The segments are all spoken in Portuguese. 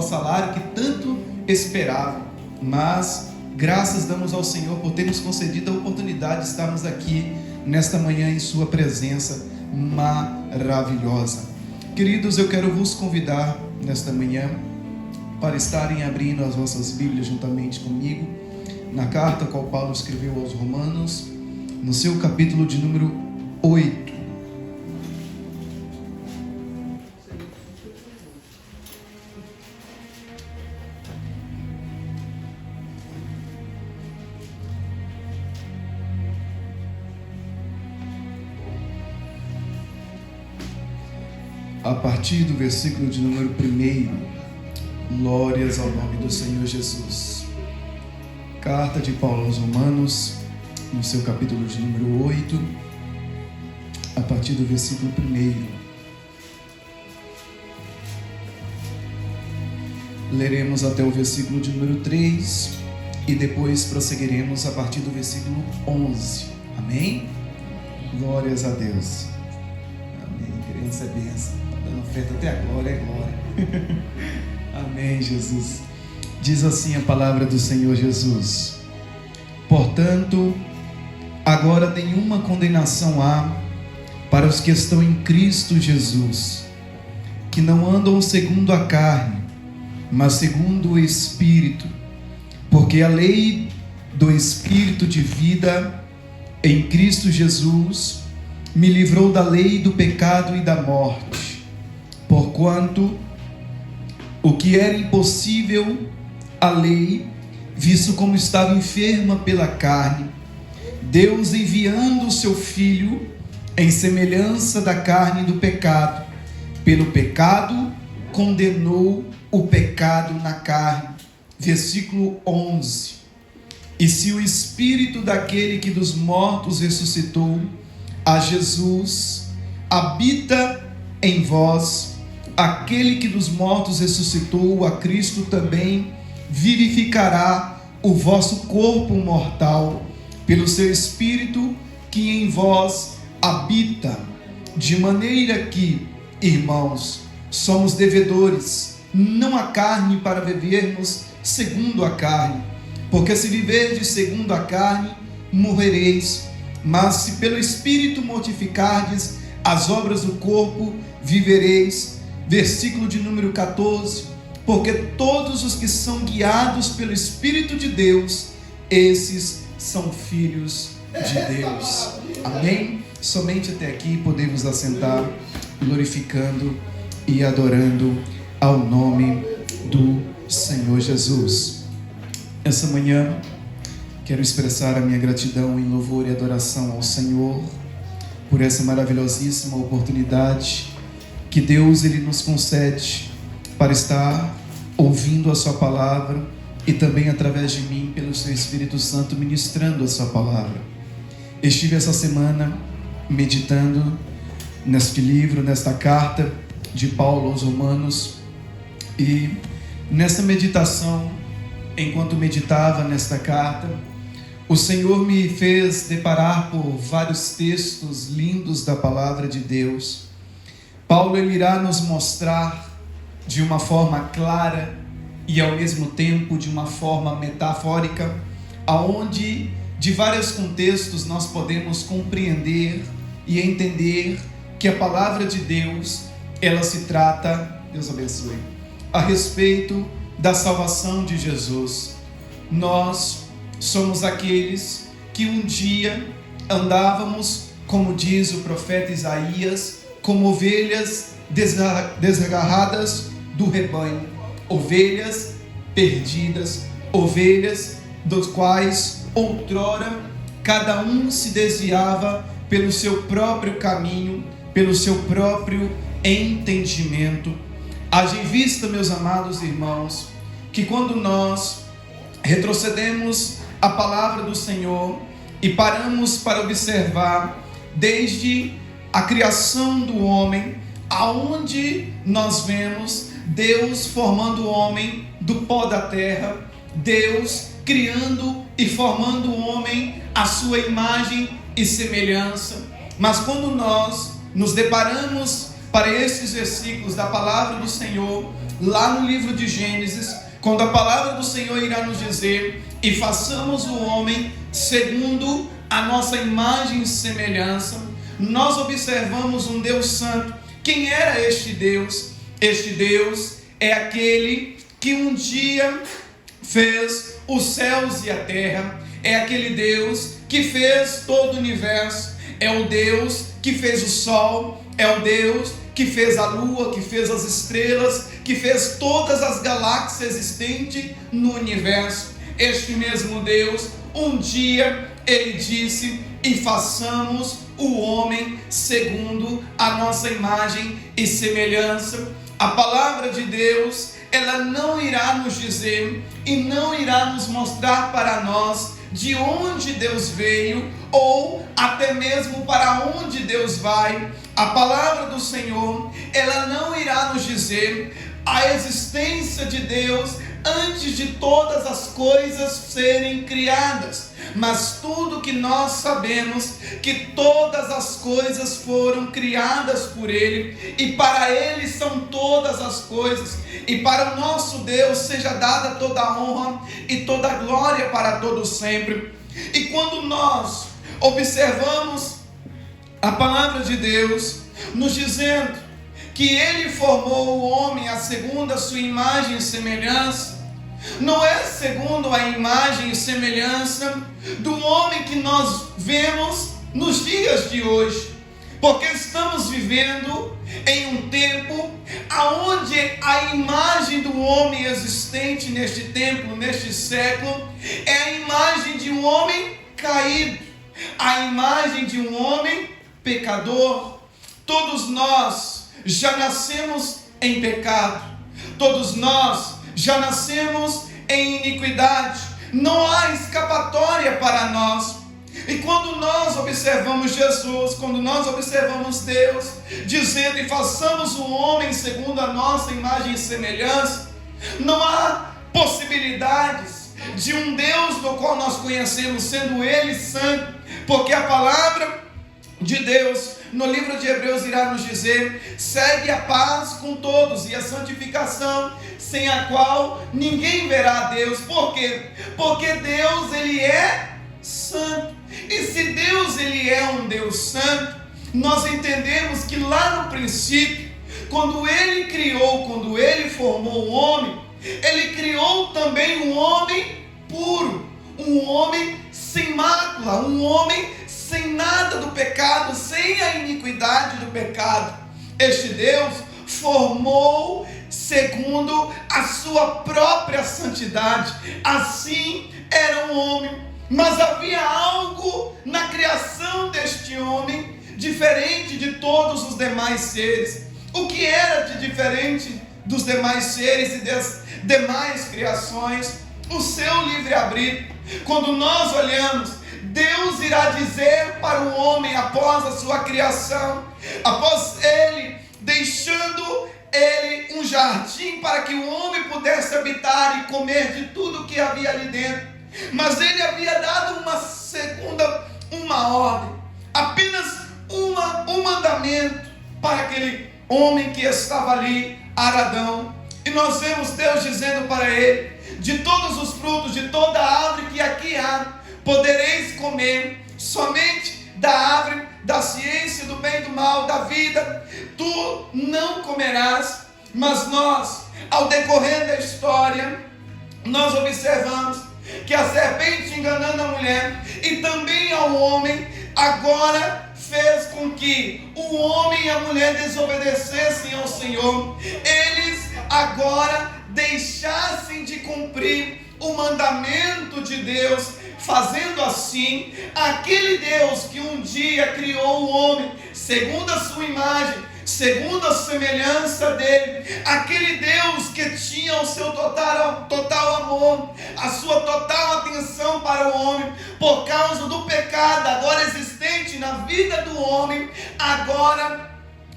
salário que tanto esperava, mas graças damos ao Senhor por ter nos concedido a oportunidade de estarmos aqui nesta manhã em sua presença maravilhosa. Queridos, eu quero vos convidar nesta manhã para estarem abrindo as vossas Bíblias juntamente comigo na carta qual Paulo escreveu aos Romanos, no seu capítulo de número 8. A partir do versículo de número 1, glórias ao nome do Senhor Jesus. Carta de Paulo aos Romanos, no seu capítulo de número 8, a partir do versículo 1. Leremos até o versículo de número 3 e depois prosseguiremos a partir do versículo 11. Amém? Glórias a Deus. Amém. Queremos é bênção. Dando oferta até a glória é glória. Amém, Jesus. Diz assim a palavra do Senhor Jesus: portanto, agora nenhuma condenação há para os que estão em Cristo Jesus, que não andam segundo a carne, mas segundo o Espírito, porque a lei do Espírito de vida em Cristo Jesus me livrou da lei do pecado e da morte. Porquanto o que era impossível à lei, visto como estava enferma pela carne, Deus, enviando o seu Filho em semelhança da carne do pecado, pelo pecado condenou o pecado na carne. Versículo 11. E se o Espírito daquele que dos mortos ressuscitou a Jesus habita em vós, aquele que dos mortos ressuscitou a Cristo também vivificará o vosso corpo mortal pelo seu Espírito que em vós habita. De maneira que, irmãos, somos devedores, não à carne, para vivermos segundo a carne. Porque se viverdes segundo a carne, morrereis. Mas se pelo Espírito mortificardes as obras do corpo, vivereis. Versículo de número 14. Porque todos os que são guiados pelo Espírito de Deus, esses são filhos de Deus. Amém? Somente até aqui podemos assentar, glorificando e adorando ao nome do Senhor Jesus. Essa manhã quero expressar a minha gratidão em louvor e adoração ao Senhor por essa maravilhosíssima oportunidade que Deus ele nos concede para estar ouvindo a sua palavra e também através de mim pelo seu Espírito Santo ministrando a sua palavra. Estive essa semana meditando neste livro, nesta carta de Paulo aos Romanos, e nessa meditação, enquanto meditava nesta carta, o Senhor me fez deparar por vários textos lindos da palavra de Deus. Paulo ele irá nos mostrar de uma forma clara e ao mesmo tempo de uma forma metafórica, aonde de vários contextos nós podemos compreender e entender que a palavra de Deus, ela se trata, Deus abençoe, a respeito da salvação de Jesus. Nós somos aqueles que um dia andávamos, como diz o profeta Isaías, como ovelhas desgarradas do rebanho, ovelhas perdidas, ovelhas dos quais outrora cada um se desviava pelo seu próprio caminho, pelo seu próprio entendimento. Haja em vista, meus amados irmãos, que quando nós retrocedemos a palavra do Senhor e paramos para observar desde a criação do homem, aonde nós vemos Deus formando o homem do pó da terra, Deus criando e formando o homem à sua imagem e semelhança. Mas quando nós nos deparamos para esses versículos da palavra do Senhor, lá no livro de Gênesis, quando a palavra do Senhor irá nos dizer: e façamos o homem segundo a nossa imagem e semelhança. Nós observamos um Deus santo. Quem era este Deus? Este Deus é aquele que um dia fez os céus e a terra. É aquele Deus que fez todo o universo. É o Deus que fez o sol. É o Deus que fez a lua, que fez as estrelas, que fez todas as galáxias existentes no universo. Este mesmo Deus, um dia ele disse: e façamos o homem segundo a nossa imagem e semelhança. A palavra de Deus, ela não irá nos dizer e não irá nos mostrar para nós de onde Deus veio ou até mesmo para onde Deus vai. A palavra do Senhor, ela não irá nos dizer a existência de Deus antes de todas as coisas serem criadas, mas tudo que nós sabemos, que todas as coisas foram criadas por Ele, e para Ele são todas as coisas, e para o nosso Deus seja dada toda a honra e toda a glória para todo sempre. E quando nós observamos a palavra de Deus nos dizendo que Ele formou o homem a segundo a sua imagem e semelhança, não é segundo a imagem e semelhança do homem que nós vemos nos dias de hoje, porque estamos vivendo em um tempo onde a imagem do homem existente neste tempo, neste século, é a imagem de um homem caído, a imagem de um homem pecador. Todos nós já nascemos em pecado, todos nós já nascemos em iniquidade, não há escapatória para nós. E quando nós observamos Jesus, quando nós observamos Deus dizendo: e façamos o homem segundo a nossa imagem e semelhança, não há possibilidades de um Deus do qual nós conhecemos, sendo Ele santo, porque a palavra de Deus no livro de Hebreus irá nos dizer: segue a paz com todos e a santificação, sem a qual ninguém verá a Deus. Por quê? Porque Deus, Ele é santo. E se Deus, Ele é um Deus santo, nós entendemos que lá no princípio, quando Ele criou, quando Ele formou o homem, Ele criou também um homem puro, um homem sem mácula, um homem sem nada do pecado, sem a iniquidade do pecado. Este Deus formou segundo a sua própria santidade. Assim era um homem, mas havia algo na criação deste homem diferente de todos os demais seres. O que era de diferente dos demais seres e das demais criações? O seu livre-arbítrio. Quando nós olhamos, Deus irá dizer para o homem, após a sua criação, após ele deixando ele um jardim para que o homem pudesse habitar e comer de tudo que havia ali dentro, mas ele havia dado uma ordem, apenas um mandamento para aquele homem que estava ali, Adão. E nós vemos Deus dizendo para ele: de todos os frutos, de toda árvore que aqui há, podereis comer, somente da árvore da ciência do bem e do mal, da vida, tu não comerás. Mas nós, ao decorrer da história, nós observamos que a serpente, enganando a mulher e também ao homem, agora fez com que o homem e a mulher desobedecessem ao Senhor. Eles agora deixassem de cumprir o mandamento de Deus, fazendo assim, aquele Deus que um dia criou o homem segundo a sua imagem, segundo a semelhança dele, aquele Deus que tinha o seu total amor, a sua total atenção para o homem, por causa do pecado agora existente na vida do homem, agora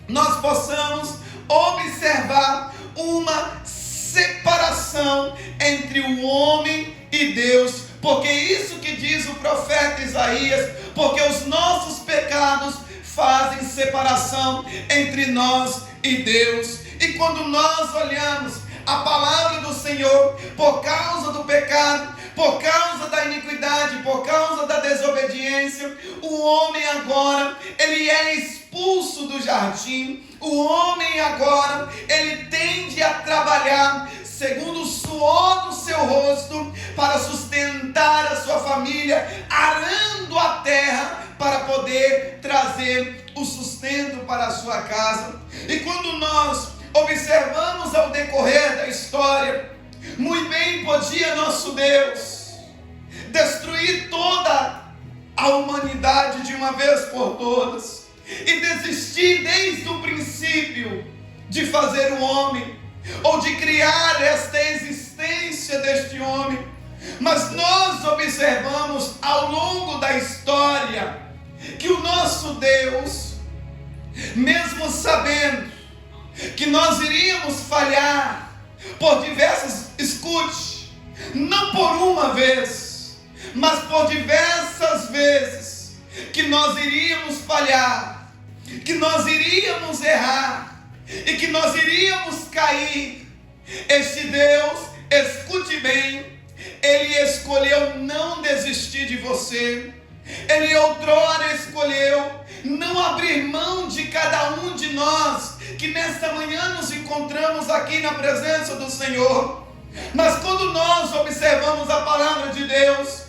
nós possamos observar uma separação entre o homem e Deus, porque isso que diz o profeta Isaías: porque os nossos pecados fazem separação entre nós e Deus. E quando nós olhamos a palavra do Senhor, por causa do pecado, por causa da iniquidade, por causa da desobediência, o homem agora, ele é expulso do jardim. O homem agora, ele tende a trabalhar segundo o suor do seu rosto para sustentar a sua família, arando a terra para poder trazer o sustento para a sua casa. E quando nós observamos ao decorrer da história, muito bem podia nosso Deus destruir toda a humanidade de uma vez por todas e desistir desde o princípio de fazer o homem ou de criar esta existência deste homem. Mas nós observamos ao longo da história que o nosso Deus, mesmo sabendo que nós iríamos falhar por diversas, escute, não por uma vez, mas por diversas vezes, que nós iríamos falhar, que nós iríamos errar e que nós iríamos cair. Este Deus, escute bem, Ele escolheu não desistir de você. Ele outrora escolheu não abrir mão de cada um de nós que nesta manhã nos encontramos aqui na presença do Senhor. Mas quando nós observamos a palavra de Deus,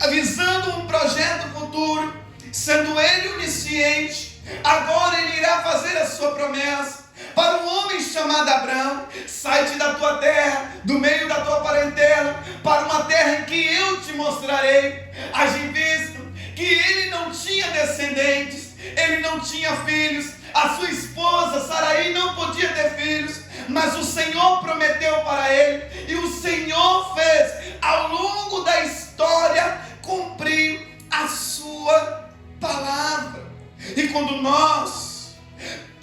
avisando um projeto futuro, sendo Ele onisciente, agora Ele irá fazer a sua promessa para um homem chamado Abraão: sai-te da tua terra, do meio da tua parentela, para uma terra em que eu te mostrarei. Haja visto que ele não tinha descendentes, ele não tinha filhos, a sua esposa Saraí não podia ter filhos, mas o Senhor prometeu para ele, e o Senhor fez ao longo da história cumprir a sua palavra. E quando nós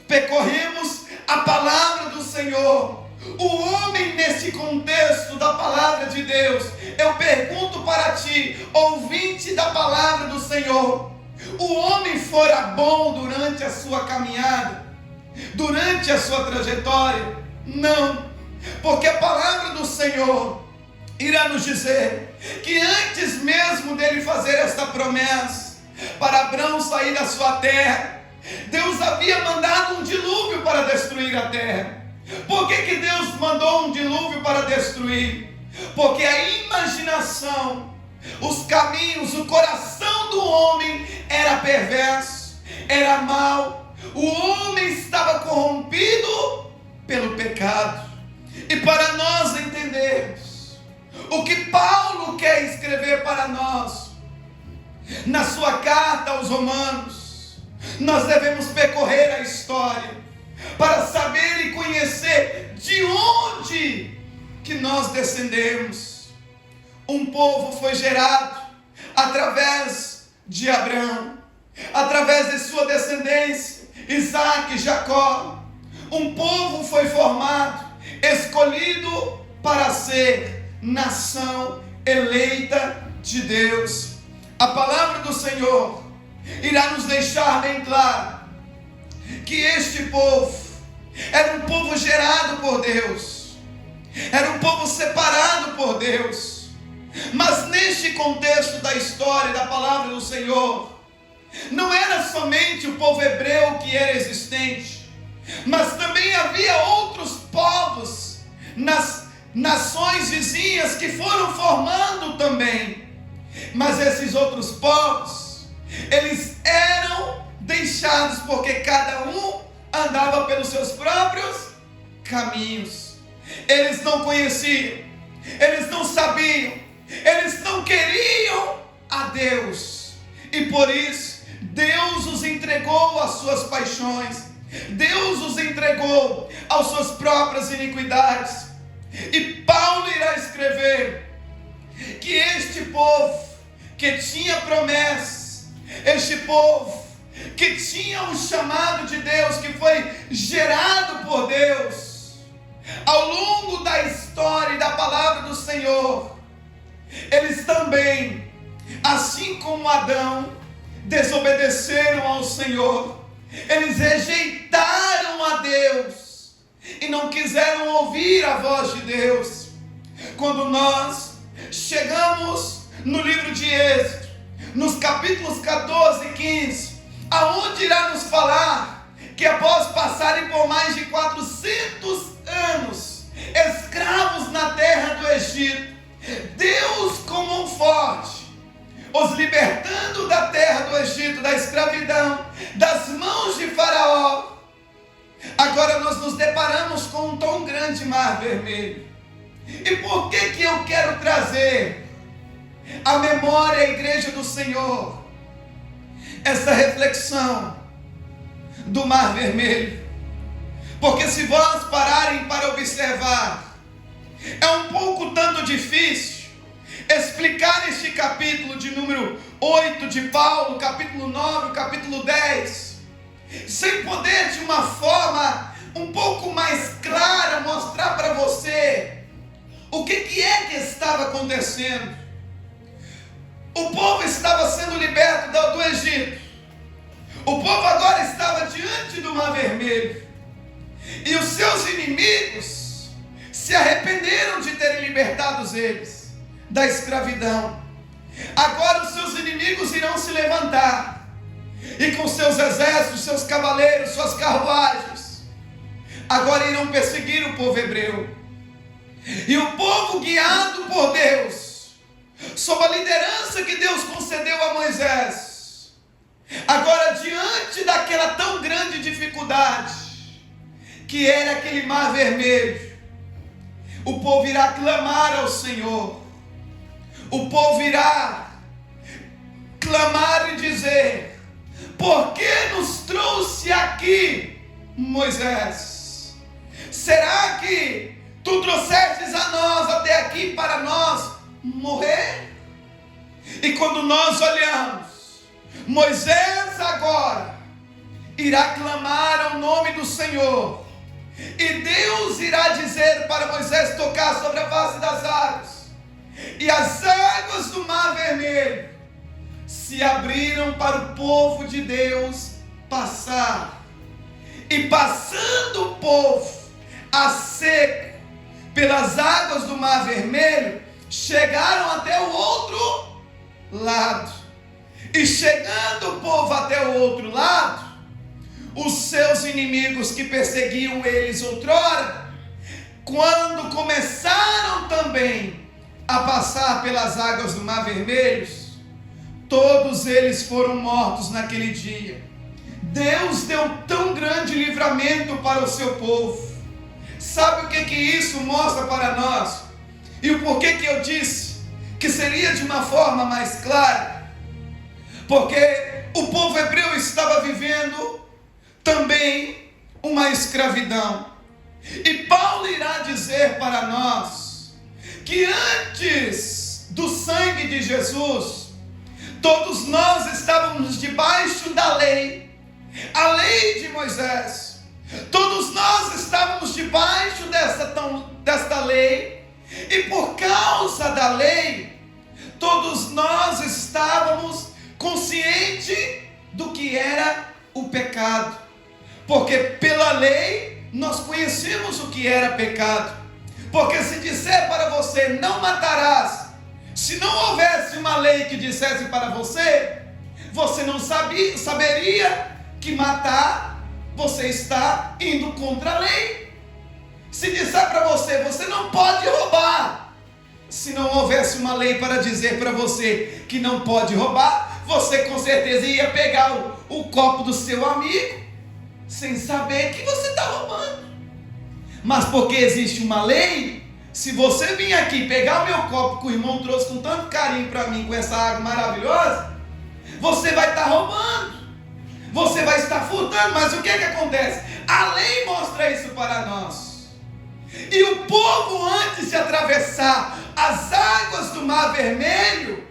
percorremos a palavra do Senhor, o homem nesse contexto da palavra de Deus, eu pergunto para ti, ouvinte da palavra do Senhor, o homem fora bom durante a sua caminhada, durante a sua trajetória? Não, porque a palavra do Senhor irá nos dizer que antes mesmo dele fazer esta promessa para Abraão sair da sua terra, Deus havia mandado um dilúvio para destruir a terra. Por que Deus mandou um dilúvio para destruir? Porque a imaginação, os caminhos, o coração do homem era perverso, era mau. O homem estava corrompido pelo pecado. E para nós entendermos o que Paulo quer escrever para nós, na sua carta aos Romanos, nós devemos percorrer a história para saber e conhecer de onde que nós descendemos. Um povo foi gerado através de Abraão, através de sua descendência, Isaac e Jacó. Um povo foi formado, escolhido para ser nação eleita de Deus. A palavra do Senhor irá nos deixar bem claro que este povo era um povo gerado por Deus, era um povo separado por Deus. Mas neste contexto da história da palavra do Senhor, não era somente o povo hebreu que era existente, mas também havia outros povos nas nações vizinhas que foram formando também. Mas esses outros povos, eles eram deixados porque cada um andava pelos seus próprios caminhos. Eles não conheciam, eles não sabiam, eles não queriam a Deus, e por isso Deus os entregou às suas paixões, Deus os entregou às suas próprias iniquidades. E Paulo irá escrever que este povo que tinha promessas, este povo que tinha o chamado de Deus, que foi gerado por Deus, ao longo da história e da palavra do Senhor, eles também, assim como Adão, desobedeceram ao Senhor, Eles rejeitaram a Deus e não quiseram ouvir a voz de Deus. Quando nós chegamos no livro de Êxodo, nos capítulos 14 e 15, aonde irá nos falar que após passarem por mais de 400 anos escravos na terra do Egito, Deus com mão forte os libertando da terra do Egito, da escravidão, das mãos de Faraó. Agora nós nos deparamos com um tão grande mar vermelho. E por que eu quero trazer à memória, a igreja do Senhor, essa reflexão do mar vermelho? Porque se vós pararem para observar, é um pouco tanto difícil explicar este capítulo de número 8 de Paulo, capítulo 9, capítulo 10, sem poder de uma forma um pouco mais clara mostrar para você o que é que estava acontecendo. O povo estava sendo liberto do Egito. O povo agora estava diante do Mar Vermelho. E os seus inimigos se arrependeram de terem libertado eles da escravidão. Agora os seus inimigos irão se levantar e com seus exércitos, seus cavaleiros, suas carruagens, agora irão perseguir o povo hebreu. E o povo, guiado por Deus, sob a liderança que Deus concedeu a Moisés, agora diante daquela tão grande dificuldade que era aquele mar vermelho, o povo irá clamar ao Senhor. O povo irá clamar e dizer: por que nos trouxe aqui, Moisés? Será que tu trouxestes a nós até aqui para nós morrer? E quando nós olhamos, Moisés agora irá clamar ao nome do Senhor, e Deus irá dizer para Moisés tocar sobre a face das águas, e as águas do Mar Vermelho se abriram para o povo de Deus passar. E passando o povo a seco pelas águas do Mar Vermelho, chegaram até o outro lado. E chegando o povo até o outro lado, os seus inimigos que perseguiam eles outrora, quando começaram também a passar pelas águas do Mar Vermelho, todos eles foram mortos naquele dia. Deus deu tão grande livramento para o seu povo. Sabe o que isso mostra para nós? E o porquê que eu disse que seria de uma forma mais clara? Porque o povo hebreu estava vivendo também uma escravidão. E Paulo irá dizer para nós que antes do sangue de Jesus, todos nós estávamos debaixo da lei, a lei de Moisés. Todos nós estávamos debaixo desta lei, e por causa da lei, todos nós estávamos conscientes do que era o pecado, porque pela lei nós conhecemos o que era pecado. Porque se disser para você não matarás, se não houvesse uma lei que dissesse para você, você não saberia que matar, você está indo contra a lei. Se disser para você, você não pode roubar, se não houvesse uma lei para dizer para você que não pode roubar, você com certeza ia pegar o copo do seu amigo, sem saber que você está roubando. Mas porque existe uma lei, se você vir aqui pegar o meu copo que o irmão trouxe com tanto carinho para mim, com essa água maravilhosa, você vai estar roubando, você vai estar furtando. Mas o que acontece? A lei mostra isso para nós. E o povo, antes de atravessar as águas do Mar Vermelho,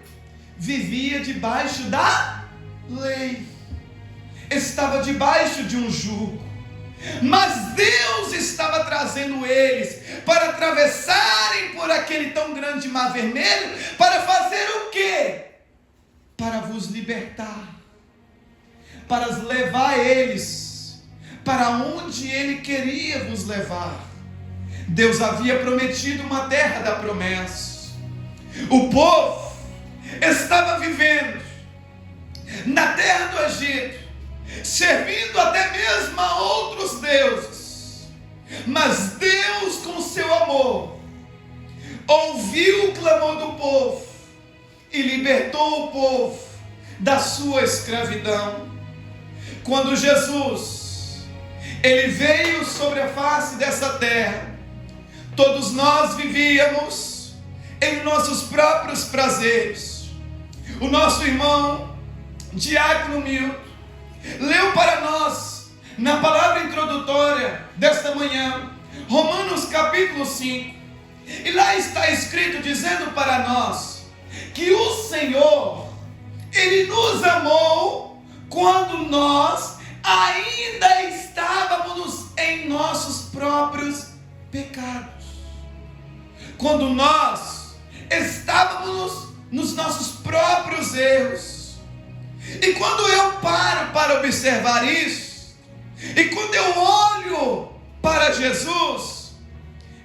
vivia debaixo da lei, estava debaixo de um jugo. Mas Deus estava trazendo eles para atravessarem por aquele tão grande Mar Vermelho, para fazer o quê? Para vos libertar. para levar eles para onde Ele queria vos levar. Deus havia prometido uma terra da promessa. O povo estava vivendo na terra do Egito, servindo até mesmo a outros deuses. Mas Deus, com seu amor, ouviu o clamor do povo e libertou o povo da sua escravidão. Quando Jesus, Ele veio sobre a face dessa terra, todos nós vivíamos em nossos próprios prazeres. O nosso irmão Diácono Milton leu para nós, na palavra introdutória desta manhã, Romanos capítulo 5, e lá está escrito dizendo para nós que o Senhor, Ele nos amou quando nós ainda estávamos em nossos próprios pecados. Quando nós estávamos nos nossos próprios erros. E quando eu paro para observar isso, e quando eu olho para Jesus,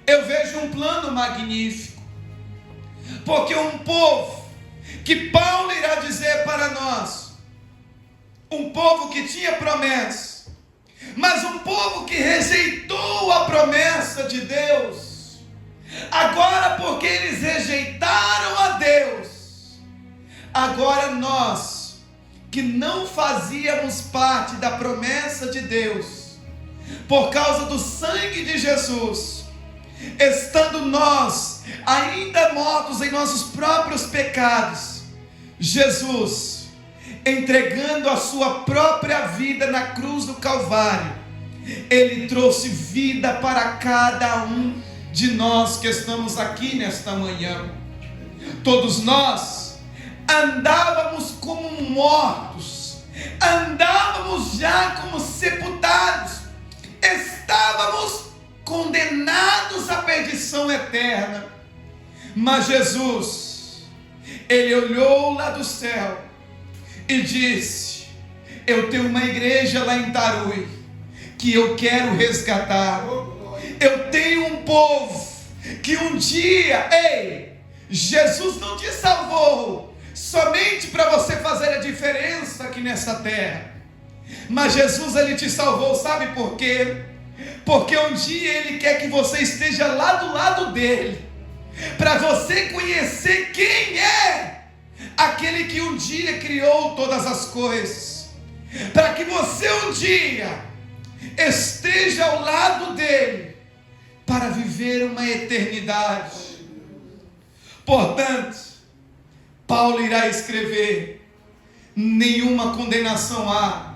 eu vejo um plano magnífico. Porque um povo que Paulo irá dizer para nós, um povo que tinha promessa, mas um povo que rejeitou a promessa de Deus, agora porque eles rejeitaram a Deus, agora nós, que não fazíamos parte da promessa de Deus, por causa do sangue de Jesus, estando nós ainda mortos em nossos próprios pecados, Jesus, entregando a sua própria vida na cruz do Calvário, Ele trouxe vida para cada um de nós que estamos aqui nesta manhã. Todos nós andávamos como mortos, andávamos já como sepultados, estávamos condenados à perdição eterna. Mas Jesus, Ele olhou lá do céu e disse: eu tenho uma igreja lá em Tarui que eu quero resgatar. Eu tenho um povo que um dia, Jesus não te salvou somente para você fazer a diferença aqui nessa terra, mas Jesus, Ele te salvou, sabe por quê? Porque um dia Ele quer que você esteja lá do lado dEle, para você conhecer quem é aquele que um dia criou todas as coisas, para que você um dia esteja ao lado dEle, para viver uma eternidade. Portanto, Paulo irá escrever: nenhuma condenação há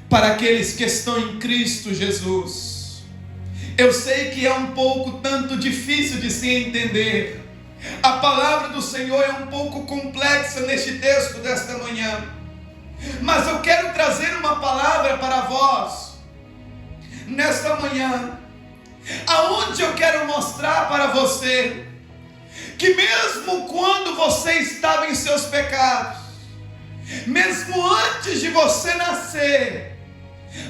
para aqueles que estão em Cristo Jesus. Eu sei que é um pouco tanto difícil de se entender. A palavra do Senhor é um pouco complexa neste texto desta manhã, mas eu quero trazer uma palavra para vós nesta manhã, aonde eu quero mostrar para você que mesmo quando você estava em seus pecados, mesmo antes de você nascer,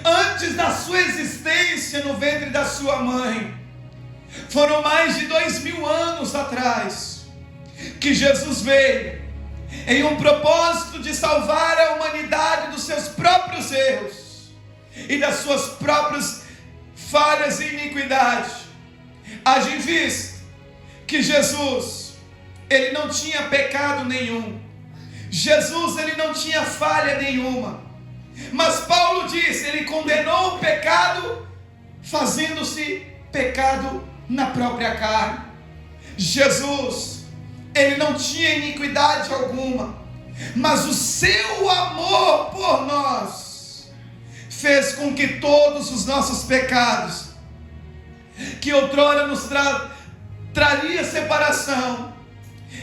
antes da sua existência no ventre da sua mãe, foram mais de 2000 anos atrás que Jesus veio em um propósito de salvar a humanidade dos seus próprios erros e das suas próprias falhas e iniquidades. Haja em vista que Jesus, Ele não tinha pecado nenhum. Jesus, Ele não tinha falha nenhuma. Mas Paulo diz, Ele condenou o pecado, fazendo-se pecado na própria carne. Jesus, Ele não tinha iniquidade alguma, mas o seu amor por nós fez com que todos os nossos pecados, que outrora nos traria separação,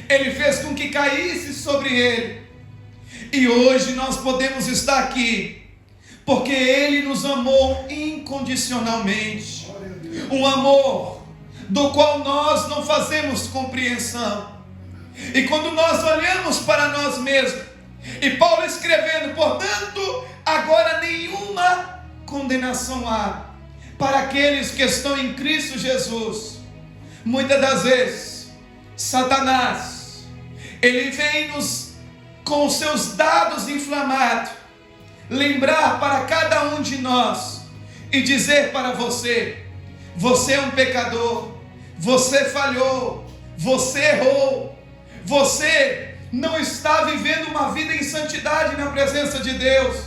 Ele fez com que caísse sobre Ele. E hoje nós podemos estar aqui porque Ele nos amou incondicionalmente. Um amor do qual nós não fazemos compreensão. E quando nós olhamos para nós mesmos, e Paulo escrevendo, portanto, Agora nenhuma condenação há para aqueles que estão em Cristo Jesus. Muitas das vezes, Satanás, ele vem com os seus dados inflamados, lembrar para cada um de nós e dizer para você: você é um pecador, você falhou, você errou, você não está vivendo uma vida em santidade na presença de Deus,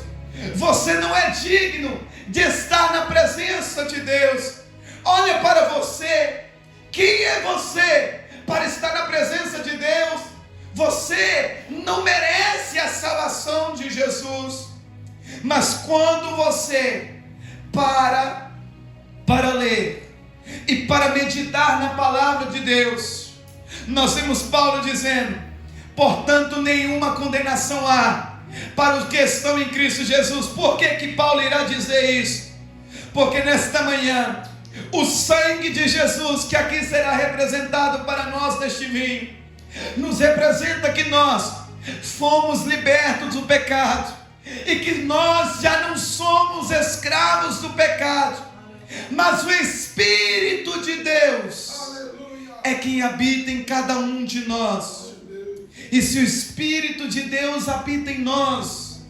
você não é digno de estar na presença de Deus. Olha para você, quem é você para estar na presença de Deus? Você não merece a salvação de Jesus. Mas quando você para ler e para meditar na palavra de Deus, nós vemos Paulo dizendo: portanto nenhuma condenação há para os que estão em Cristo Jesus. Por que Paulo irá dizer isso? Porque nesta manhã, o sangue de Jesus, que aqui será representado para nós neste vinho, nos representa que nós fomos libertos do pecado, e que nós já não somos escravos do pecado, mas o Espírito de Deus é quem habita em cada um de nós. E se o Espírito de Deus habita em nós,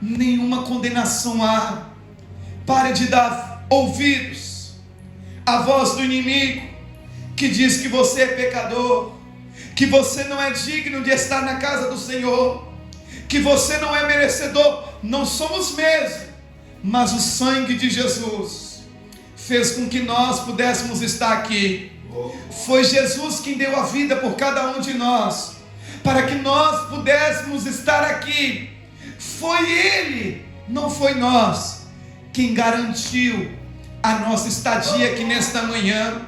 nenhuma condenação há. Pare de dar ouvidos à voz do inimigo, que diz que você é pecador, que você não é digno de estar na casa do Senhor, que você não é merecedor. Não somos mesmo, mas o sangue de Jesus fez com que nós pudéssemos estar aqui. Foi Jesus quem deu a vida por cada um de nós, para que nós pudéssemos estar aqui. Foi Ele, não foi nós, quem garantiu a nossa estadia aqui nesta manhã.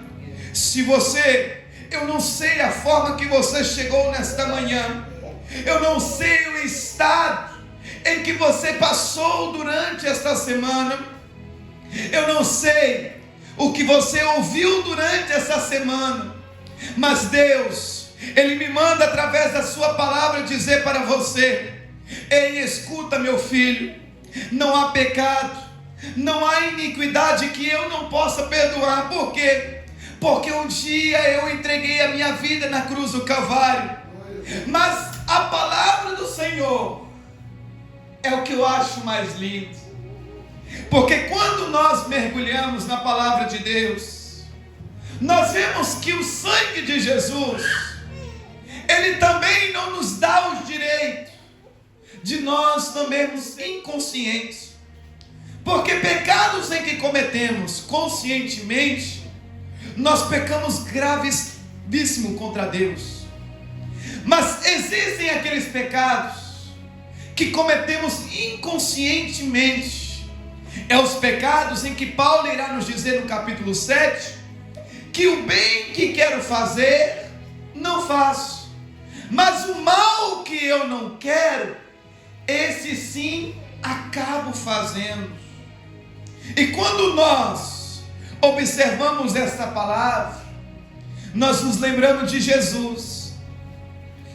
Se você, eu não sei a forma que você chegou nesta manhã, eu não sei o estado em que você passou durante esta semana, eu não sei o que você ouviu durante essa semana, mas Deus, Ele me manda através da sua palavra dizer para você: ei, escuta, meu filho, não há pecado, não há iniquidade que eu não possa perdoar. Por quê? Porque um dia eu entreguei a minha vida na cruz do Calvário. Mas a palavra do Senhor é o que eu acho mais lindo, porque quando nós mergulhamos na palavra de Deus, nós vemos que o sangue de Jesus, Ele também não nos dá o direito de nós também sermos inconscientes, porque pecados em que cometemos conscientemente, nós pecamos gravíssimo contra Deus. Mas existem aqueles pecados que cometemos inconscientemente. É os pecados em que Paulo irá nos dizer no capítulo 7, que o bem que quero fazer, não faço, mas o mal que eu não quero, esse sim acabo fazendo. E quando nós observamos esta palavra, nós nos lembramos de Jesus,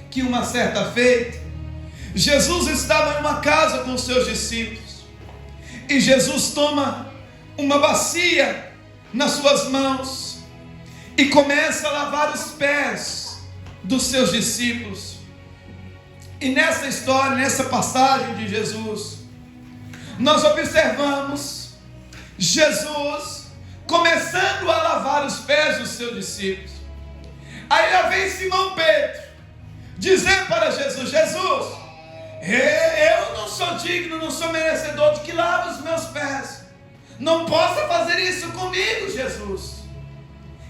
que uma certa feita, Jesus estava em uma casa com seus discípulos, e Jesus toma uma bacia nas suas mãos e começa a lavar os pés dos seus discípulos. E nessa história, nessa passagem de Jesus, nós observamos Jesus começando a lavar os pés dos seus discípulos. Aí lá vem Simão Pedro dizer para Jesus: Jesus, eu não sou digno, não sou merecedor de que lave os meus pés. Não possa fazer isso comigo, Jesus.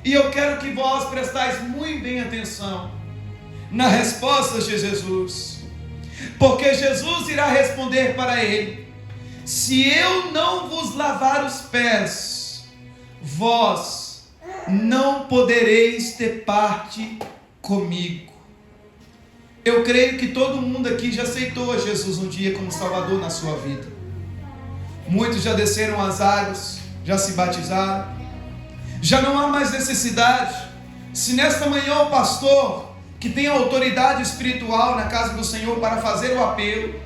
E eu quero que vós prestais muito bem atenção na resposta de Jesus, porque Jesus irá responder para ele: se eu não vos lavar os pés, vós não podereis ter parte comigo. Eu creio que todo mundo aqui já aceitou a Jesus um dia como Salvador na sua vida. Muitos já desceram as águas, já se batizaram. Já não há mais necessidade. Se nesta manhã o pastor, que tem autoridade espiritual na casa do Senhor para fazer o apelo,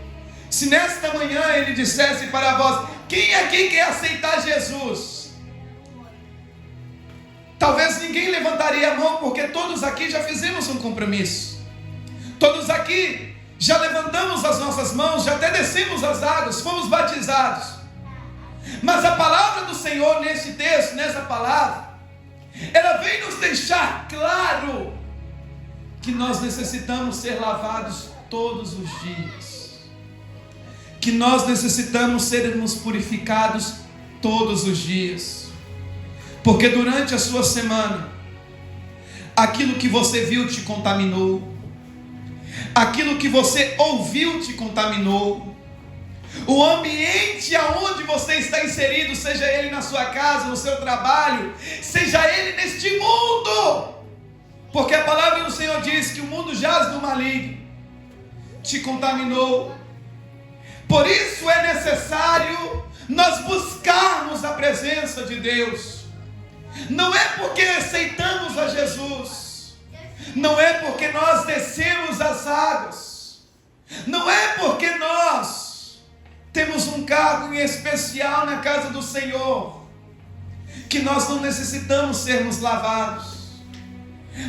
Se nesta manhã Ele dissesse para vós: quem aqui quer aceitar Jesus? Talvez ninguém levantaria a mão, porque todos aqui já fizemos um compromisso. Todos aqui já levantamos as nossas mãos, já até descemos as águas, fomos batizados. Mas a palavra do Senhor nesse texto, nessa palavra, ela vem nos deixar claro que nós necessitamos ser lavados todos os dias, que nós necessitamos sermos purificados todos os dias, porque durante a sua semana, aquilo que você viu te contaminou, aquilo que você ouviu te contaminou, o ambiente aonde você está inserido, seja ele na sua casa, no seu trabalho, seja ele neste mundo, porque a palavra do Senhor diz que o mundo jaz no maligno, te contaminou. Por isso é necessário nós buscarmos a presença de Deus. Não é porque aceitamos a Jesus, não é porque nós descemos as águas, não é porque nós temos um cargo em especial na casa do Senhor, que nós não necessitamos sermos lavados.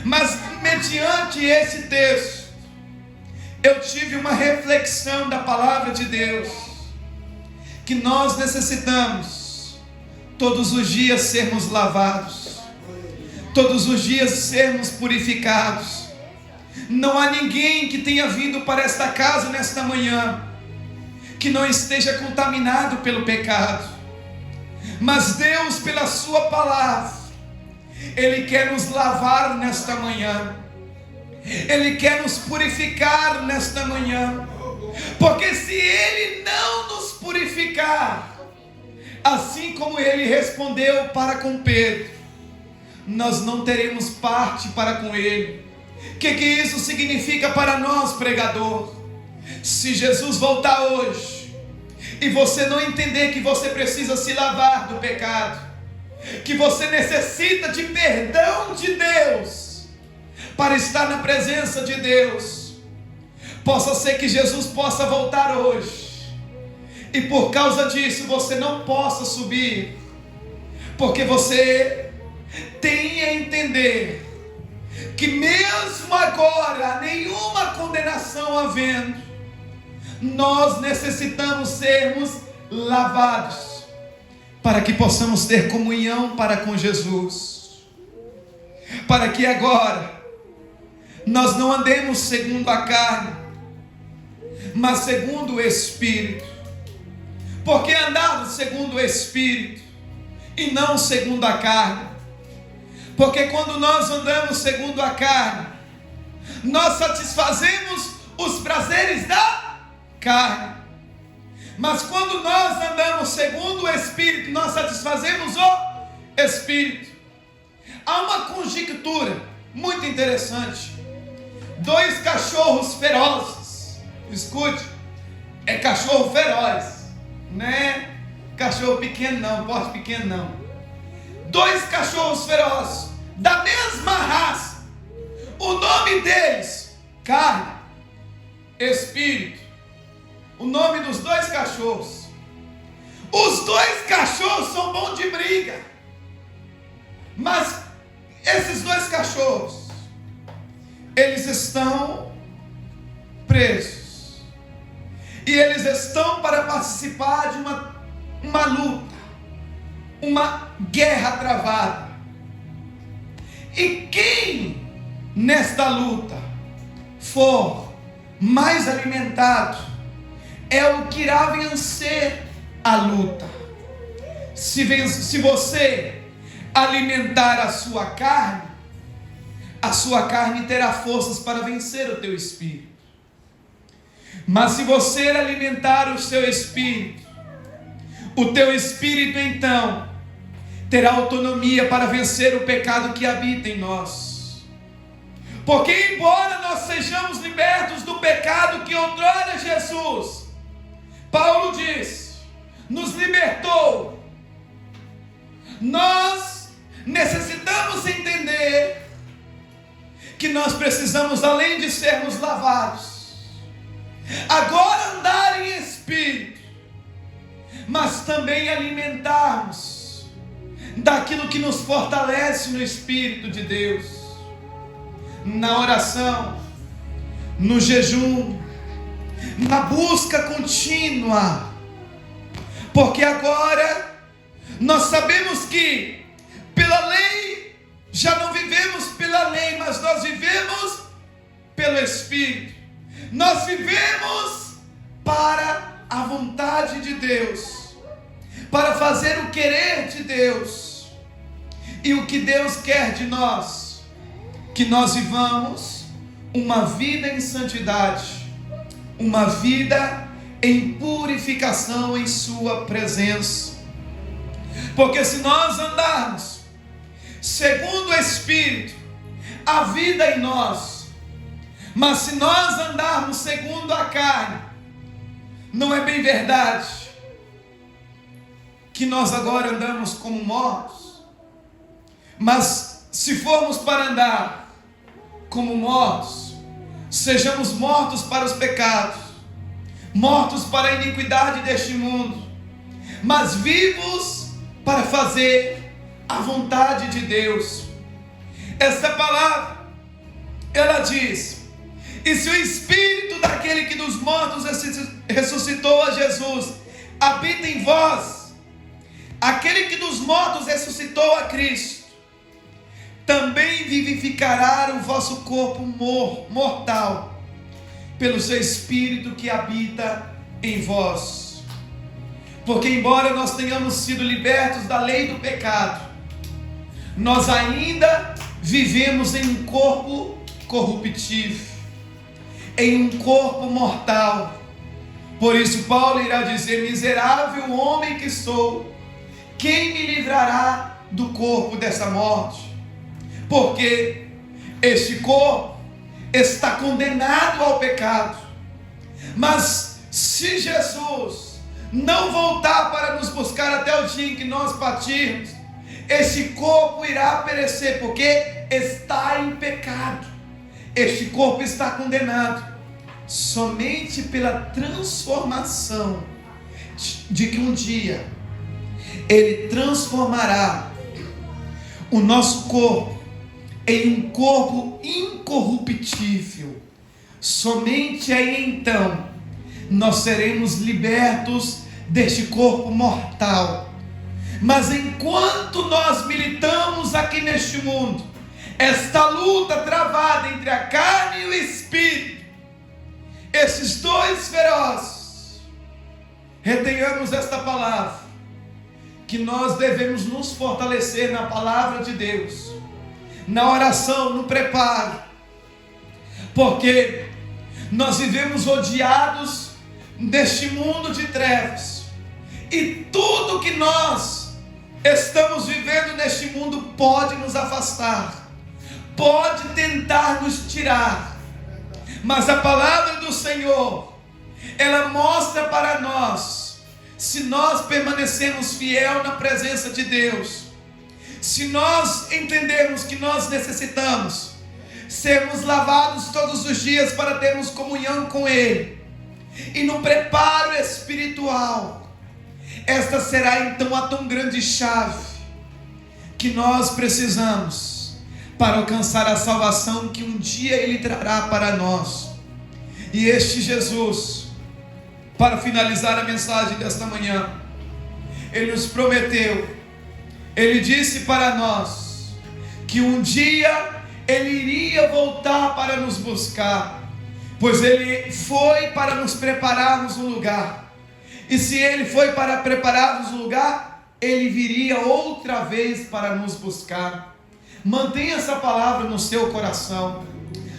Mas mediante esse texto, eu tive uma reflexão da palavra de Deus, que nós necessitamos todos os dias sermos lavados, todos os dias sermos purificados. Não há ninguém que tenha vindo para esta casa nesta manhã que não esteja contaminado pelo pecado, mas Deus, pela sua palavra, Ele quer nos lavar nesta manhã, Ele quer nos purificar nesta manhã, porque se Ele não nos purificar, assim como Ele respondeu para com Pedro, nós não teremos parte para com Ele. O que isso significa para nós, pregador? Se Jesus voltar hoje e você não entender que você precisa se lavar do pecado, que você necessita de perdão de Deus para estar na presença de Deus, possa ser que Jesus possa voltar hoje e por causa disso você não possa subir, porque você tem a entender que mesmo agora, nenhuma condenação havendo, nós necessitamos sermos lavados, para que possamos ter comunhão para com Jesus, para que agora nós não andemos segundo a carne, mas segundo o Espírito. Porque andar segundo o Espírito e não segundo a carne? Porque quando nós andamos segundo a carne, nós satisfazemos os prazeres da carne. Mas quando nós andamos segundo o Espírito, nós satisfazemos o Espírito. Há uma conjectura muito interessante. 2 cachorros ferozes, escute, é cachorro feroz, não é cachorro pequeno não, porte pequeno não. 2 cachorros ferozes, da mesma raça, o nome deles, carne, espírito, o nome dos 2 cachorros. Os 2 cachorros são bons de briga, mas esses 2 cachorros, eles estão presos, e eles estão para participar de uma luta, uma guerra travada. E quem nesta luta for mais alimentado é o que irá vencer a luta. Se você alimentar a sua carne terá forças para vencer o teu espírito. Mas se você alimentar o seu espírito, o teu espírito então terá autonomia para vencer o pecado que habita em nós. Porque embora nós sejamos libertos do pecado que outrora Jesus, Paulo diz, nos libertou, nós necessitamos entender que nós precisamos, além de sermos lavados, agora andar em espírito, Espírito, mas também alimentarmos daquilo que nos fortalece no Espírito de Deus, na oração, no jejum, na busca contínua, porque agora nós sabemos que pela lei já não vivemos pela lei, mas nós vivemos pelo Espírito. Nós vivemos para a vontade de Deus, para fazer o querer de Deus. E o que Deus quer de nós? Que nós vivamos uma vida em santidade, uma vida em purificação em sua presença. Porque se nós andarmos segundo o Espírito, há vida em nós. Mas se nós andarmos segundo a carne, não é bem verdade que nós agora andamos como mortos. Mas se formos para andar como mortos, sejamos mortos para os pecados, mortos para a iniquidade deste mundo, mas vivos para fazer a vontade de Deus. Esta palavra, ela diz: e se o Espírito daquele que dos mortos ressuscitou a Jesus habita em vós, aquele que dos mortos ressuscitou a Cristo, também vivificará o vosso corpo mortal, pelo seu Espírito que habita em vós. Porque embora nós tenhamos sido libertos da lei do pecado, nós ainda vivemos em um corpo corruptível, em um corpo mortal. Por isso Paulo irá dizer: miserável homem que sou, quem me livrará do corpo dessa morte? Porque este corpo está condenado ao pecado. Mas se Jesus não voltar para nos buscar até o dia em que nós partirmos, este corpo irá perecer, porque está em pecado. Este corpo está condenado. Somente pela transformação de que um dia Ele transformará o nosso corpo em um corpo incorruptível. Somente aí então nós seremos libertos deste corpo mortal. Mas enquanto nós militamos aqui neste mundo, esta luta travada entre a carne e o Espírito, esses dois ferozes, retenhamos esta palavra, que nós devemos nos fortalecer na palavra de Deus, na oração, no preparo, porque nós vivemos odiados neste mundo de trevas, e tudo que nós estamos vivendo neste mundo pode nos afastar, pode tentar nos tirar, mas a palavra do Senhor, ela mostra para nós, se nós permanecemos fiel na presença de Deus, se nós entendermos que nós necessitamos sermos lavados todos os dias para termos comunhão com Ele, e no preparo espiritual, esta será então a tão grande chave que nós precisamos para alcançar a salvação que um dia Ele trará para nós. E este Jesus, para finalizar a mensagem desta manhã, Ele nos prometeu, Ele disse para nós, que um dia Ele iria voltar para nos buscar, pois Ele foi para nos prepararmos um lugar, e se Ele foi para prepararmos um lugar, Ele viria outra vez para nos buscar. Mantenha essa palavra no seu coração,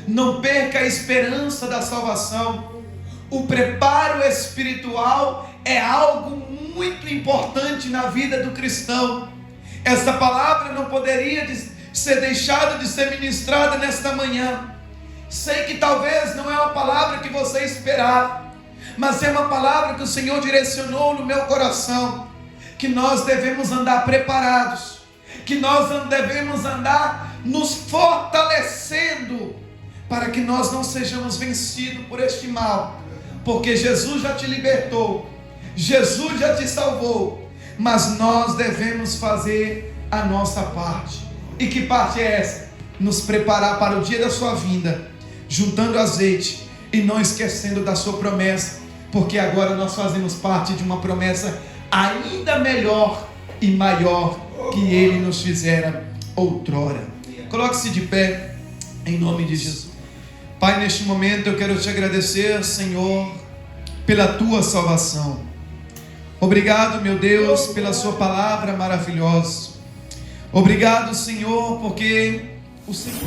não perca a esperança da salvação. O preparo espiritual é algo muito importante na vida do cristão. Esta palavra não poderia ser deixada de ser ministrada nesta manhã. Sei que talvez não é uma palavra que você esperava, mas é uma palavra que o Senhor direcionou no meu coração, que nós devemos andar preparados, que nós devemos andar nos fortalecendo, para que nós não sejamos vencidos por este mal, porque Jesus já te libertou, Jesus já te salvou, mas nós devemos fazer a nossa parte. E que parte é essa? Nos preparar para o dia da sua vinda, juntando azeite e não esquecendo da sua promessa, porque agora nós fazemos parte de uma promessa ainda melhor e maior que Ele nos fizera outrora. Coloque-se de pé, em nome de Jesus. Pai, neste momento eu quero te agradecer, Senhor, pela tua salvação. Obrigado, meu Deus, pela sua palavra maravilhosa. Obrigado, Senhor, porque o Senhor